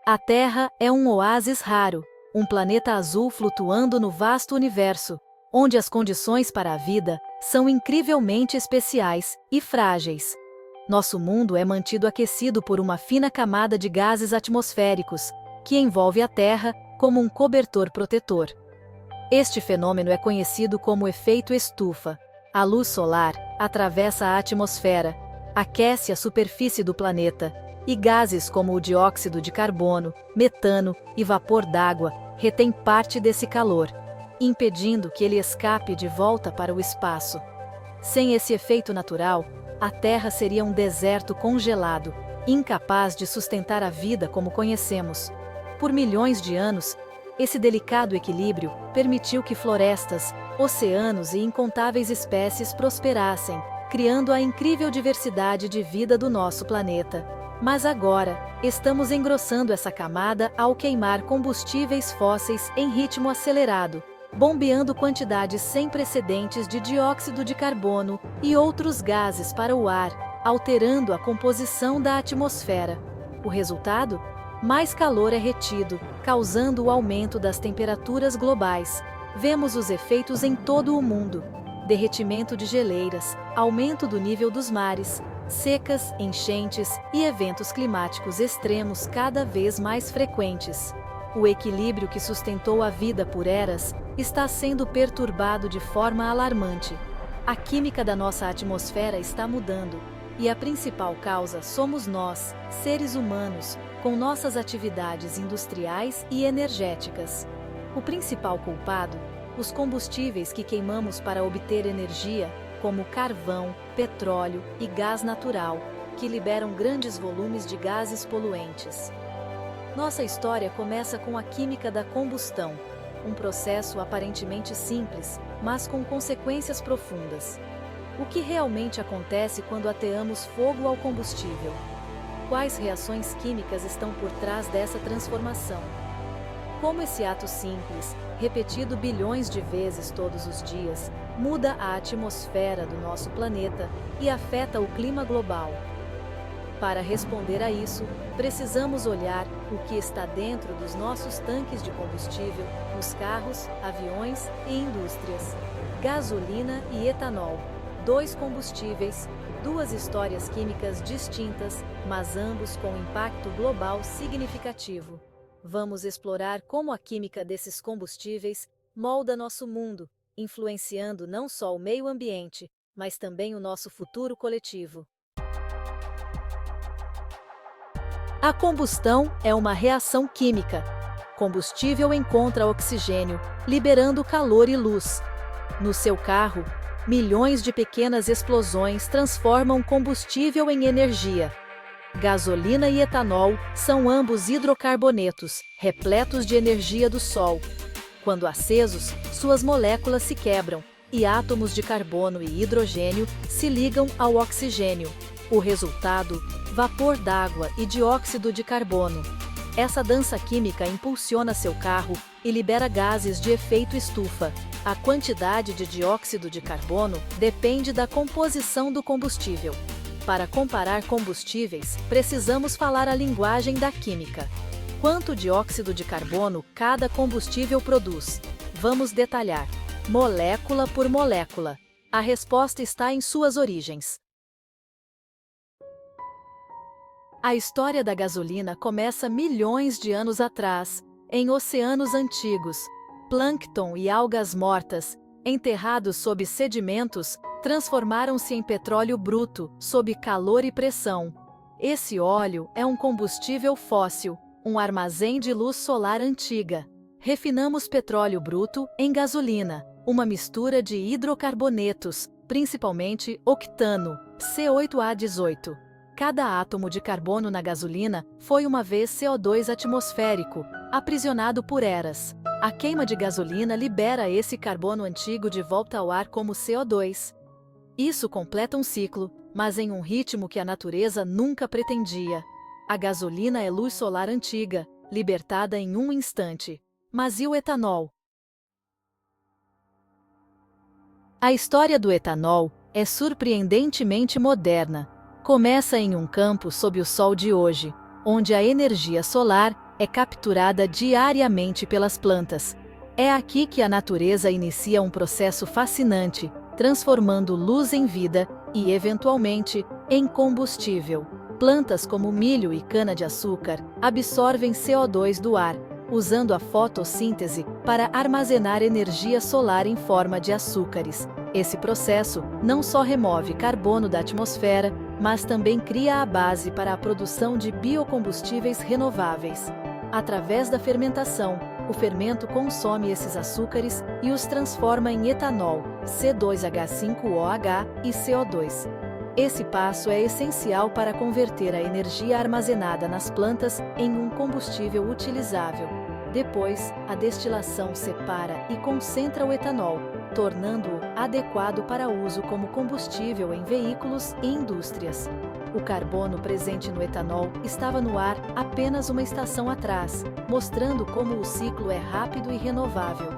A Terra é um oásis raro, um planeta azul flutuando no vasto universo, onde as condições para a vida são incrivelmente especiais e frágeis. Nosso mundo é mantido aquecido por uma fina camada de gases atmosféricos, que envolve a Terra como um cobertor protetor. Este fenômeno é conhecido como efeito estufa. A luz solar atravessa a atmosfera, aquece a superfície do planeta, e gases como o dióxido de carbono, metano e vapor d'água retêm parte desse calor, impedindo que ele escape de volta para o espaço. Sem esse efeito natural, a Terra seria um deserto congelado, incapaz de sustentar a vida como conhecemos. Por milhões de anos, esse delicado equilíbrio permitiu que florestas, oceanos e incontáveis espécies prosperassem, criando a incrível diversidade de vida do nosso planeta. Mas agora, estamos engrossando essa camada ao queimar combustíveis fósseis em ritmo acelerado, bombeando quantidades sem precedentes de dióxido de carbono e outros gases para o ar, alterando a composição da atmosfera. O resultado? Mais calor é retido, causando o aumento das temperaturas globais. Vemos os efeitos em todo o mundo: derretimento de geleiras, aumento do nível dos mares, secas, enchentes e eventos climáticos extremos cada vez mais frequentes. O equilíbrio que sustentou a vida por eras está sendo perturbado de forma alarmante. A química da nossa atmosfera está mudando, e a principal causa somos nós, seres humanos, com nossas atividades industriais e energéticas. O principal culpado? Os combustíveis que queimamos para obter energia, como carvão, petróleo e gás natural, que liberam grandes volumes de gases poluentes. Nossa história começa com a química da combustão, um processo aparentemente simples, mas com consequências profundas. O que realmente acontece quando ateamos fogo ao combustível? Quais reações químicas estão por trás dessa transformação? Como esse ato simples, repetido bilhões de vezes todos os dias, muda a atmosfera do nosso planeta e afeta o clima global? Para responder a isso, precisamos olhar o que está dentro dos nossos tanques de combustível, nos carros, aviões e indústrias. Gasolina e etanol, dois combustíveis, duas histórias químicas distintas, mas ambos com impacto global significativo. Vamos explorar como a química desses combustíveis molda nosso mundo, influenciando não só o meio ambiente, mas também o nosso futuro coletivo. A combustão é uma reação química. Combustível encontra oxigênio, liberando calor e luz. No seu carro, milhões de pequenas explosões transformam combustível em energia. Gasolina e etanol são ambos hidrocarbonetos, repletos de energia do Sol. Quando acesos, suas moléculas se quebram, e átomos de carbono e hidrogênio se ligam ao oxigênio. O resultado? Vapor d'água e dióxido de carbono. Essa dança química impulsiona seu carro e libera gases de efeito estufa. A quantidade de dióxido de carbono depende da composição do combustível. Para comparar combustíveis, precisamos falar a linguagem da química. Quanto dióxido de carbono cada combustível produz? Vamos detalhar, molécula por molécula. A resposta está em suas origens. A história da gasolina começa milhões de anos atrás, em oceanos antigos. Plâncton e algas mortas, enterrados sob sedimentos, transformaram-se em petróleo bruto, sob calor e pressão. Esse óleo é um combustível fóssil, um armazém de luz solar antiga. Refinamos petróleo bruto em gasolina, uma mistura de hidrocarbonetos, principalmente octano, C8A18. Cada átomo de carbono na gasolina foi uma vez CO2 atmosférico, aprisionado por eras. A queima de gasolina libera esse carbono antigo de volta ao ar como CO2. Isso completa um ciclo, mas em um ritmo que a natureza nunca pretendia. A gasolina é luz solar antiga, libertada em um instante. Mas e o etanol? A história do etanol é surpreendentemente moderna. Começa em um campo sob o sol de hoje, onde a energia solar é capturada diariamente pelas plantas. É aqui que a natureza inicia um processo fascinante, transformando luz em vida e, eventualmente, em combustível. Plantas como milho e cana-de-açúcar absorvem CO2 do ar, usando a fotossíntese para armazenar energia solar em forma de açúcares. Esse processo não só remove carbono da atmosfera, mas também cria a base para a produção de biocombustíveis renováveis. Através da fermentação, o fermento consome esses açúcares e os transforma em etanol, C2H5OH e CO2. Esse passo é essencial para converter a energia armazenada nas plantas em um combustível utilizável. Depois, a destilação separa e concentra o etanol, tornando-o adequado para uso como combustível em veículos e indústrias. O carbono presente no etanol estava no ar apenas uma estação atrás, mostrando como o ciclo é rápido e renovável.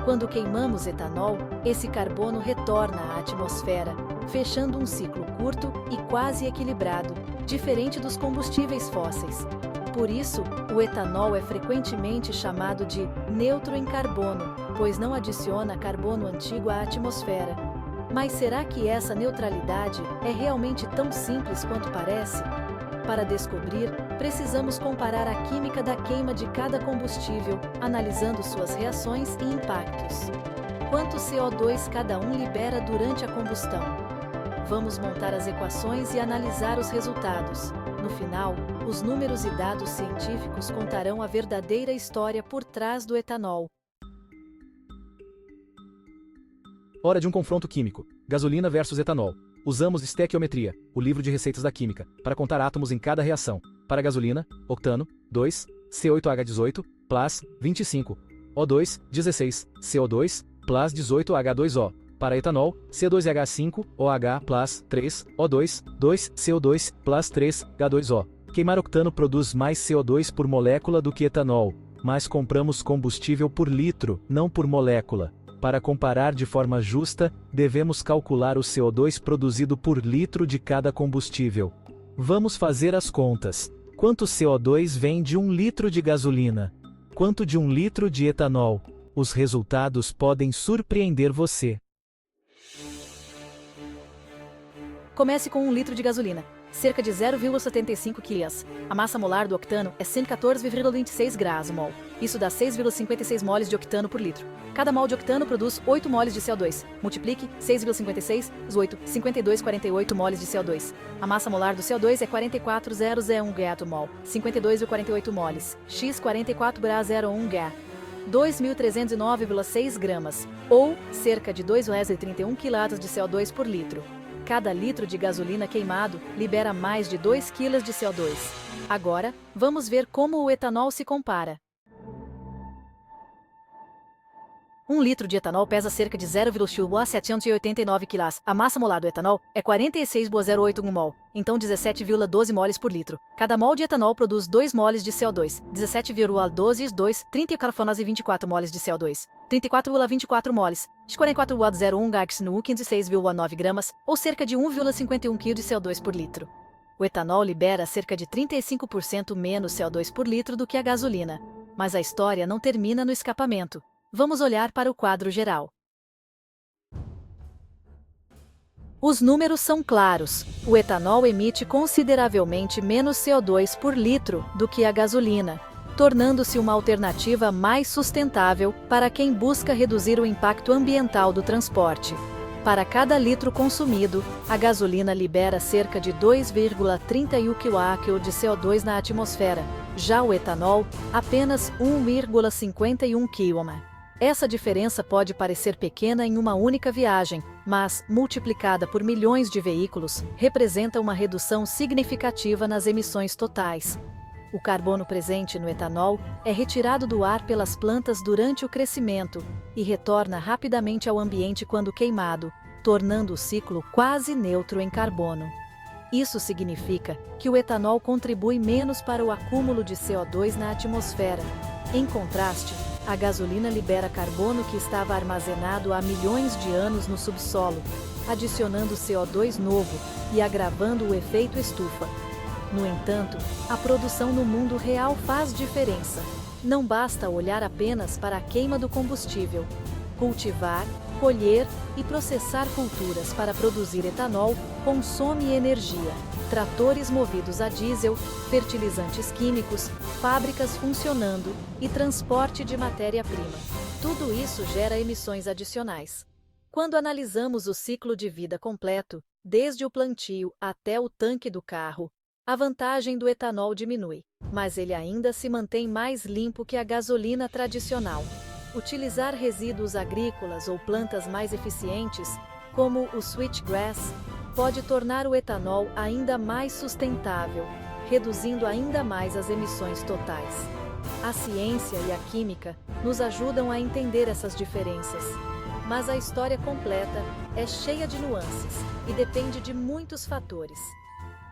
Quando queimamos etanol, esse carbono retorna à atmosfera, fechando um ciclo curto e quase equilibrado, diferente dos combustíveis fósseis. Por isso, o etanol é frequentemente chamado de neutro em carbono, pois não adiciona carbono antigo à atmosfera. Mas será que essa neutralidade é realmente tão simples quanto parece? Para descobrir, precisamos comparar a química da queima de cada combustível, analisando suas reações e impactos. Quanto CO2 cada um libera durante a combustão? Vamos montar as equações e analisar os resultados. No final, os números e dados científicos contarão a verdadeira história por trás do etanol. Hora de um confronto químico. Gasolina versus etanol. Usamos estequiometria, o livro de receitas da química, para contar átomos em cada reação. Para gasolina, octano, 2, C8H18, plus, 25, O2, 16, CO2, plus 18H2O. Para etanol, C2H5OH, plus, 3, O2, 2, CO2, plus 3, H2O. Queimar octano produz mais CO2 por molécula do que etanol, mas compramos combustível por litro, não por molécula. Para comparar de forma justa, devemos calcular o CO2 produzido por litro de cada combustível. Vamos fazer as contas. Quanto CO2 vem de 1 litro de gasolina? Quanto de 1 litro de etanol? Os resultados podem surpreender você. Comece com 1 litro de gasolina, cerca de 0,75 kg. A massa molar do octano é 114,26 graus/mol. Isso dá 6,56 moles de octano por litro. Cada mol de octano produz 8 moles de CO2. Multiplique 6,56 × 8, 52,48 moles de CO2. A massa molar do CO2 é 44,001 g/mol, 52,48 moles, x 44,01 g. 2.309,6 gramas, ou cerca de 2,31 kg de CO2 por litro. Cada litro de gasolina queimado libera mais de 2 kg de CO2. Agora, vamos ver como o etanol se compara. 1 litro de etanol pesa cerca de 0,789 kg. A massa molar do etanol é 46,08 mol, então 17,12 moles por litro. Cada mol de etanol produz 2 moles de CO2, 17,12 30 carfonose e 24 moles de CO2, 34,24 moles, 44,01 gax no 15,6,9 gramas, ou cerca de 1,51 kg de CO2 por litro. O etanol libera cerca de 35% menos CO2 por litro do que a gasolina. Mas a história não termina no escapamento. Vamos olhar para o quadro geral. Os números são claros. O etanol emite consideravelmente menos CO2 por litro do que a gasolina, tornando-se uma alternativa mais sustentável para quem busca reduzir o impacto ambiental do transporte. Para cada litro consumido, a gasolina libera cerca de 2,31 kg de CO2 na atmosfera. Já o etanol, apenas 1,51 kg. Essa diferença pode parecer pequena em uma única viagem, mas, multiplicada por milhões de veículos, representa uma redução significativa nas emissões totais. O carbono presente no etanol é retirado do ar pelas plantas durante o crescimento e retorna rapidamente ao ambiente quando queimado, tornando o ciclo quase neutro em carbono. Isso significa que o etanol contribui menos para o acúmulo de CO2 na atmosfera. Em contraste, a gasolina libera carbono que estava armazenado há milhões de anos no subsolo, adicionando CO2 novo e agravando o efeito estufa. No entanto, a produção no mundo real faz diferença. Não basta olhar apenas para a queima do combustível. Cultivar, colher e processar culturas para produzir etanol consome energia. Tratores movidos a diesel, fertilizantes químicos, fábricas funcionando e transporte de matéria-prima. Tudo isso gera emissões adicionais. Quando analisamos o ciclo de vida completo, desde o plantio até o tanque do carro, a vantagem do etanol diminui, mas ele ainda se mantém mais limpo que a gasolina tradicional. Utilizar resíduos agrícolas ou plantas mais eficientes, como o switchgrass, pode tornar o etanol ainda mais sustentável, reduzindo ainda mais as emissões totais. A ciência e a química nos ajudam a entender essas diferenças, mas a história completa é cheia de nuances e depende de muitos fatores.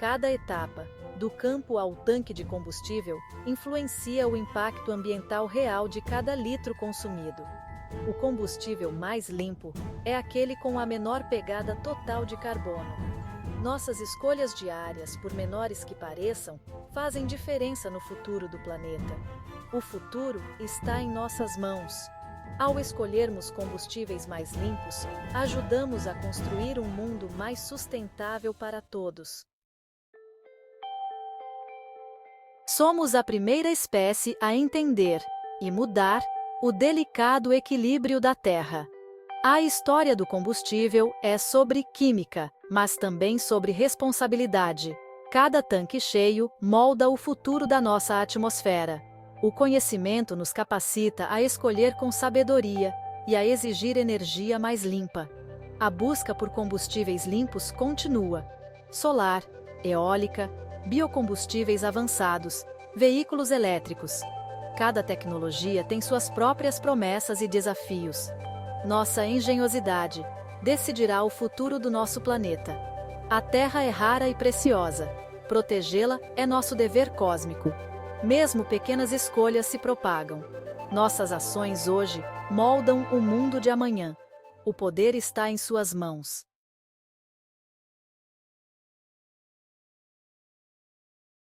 Cada etapa, do campo ao tanque de combustível, influencia o impacto ambiental real de cada litro consumido. O combustível mais limpo é aquele com a menor pegada total de carbono. Nossas escolhas diárias, por menores que pareçam, fazem diferença no futuro do planeta. O futuro está em nossas mãos. Ao escolhermos combustíveis mais limpos, ajudamos a construir um mundo mais sustentável para todos. Somos a primeira espécie a entender e mudar o delicado equilíbrio da Terra. A história do combustível é sobre química, mas também sobre responsabilidade. Cada tanque cheio molda o futuro da nossa atmosfera. O conhecimento nos capacita a escolher com sabedoria e a exigir energia mais limpa. A busca por combustíveis limpos continua. Solar, eólica, biocombustíveis avançados, veículos elétricos. Cada tecnologia tem suas próprias promessas e desafios. Nossa engenhosidade decidirá o futuro do nosso planeta. A Terra é rara e preciosa. Protegê-la é nosso dever cósmico. Mesmo pequenas escolhas se propagam. Nossas ações hoje moldam o mundo de amanhã. O poder está em suas mãos.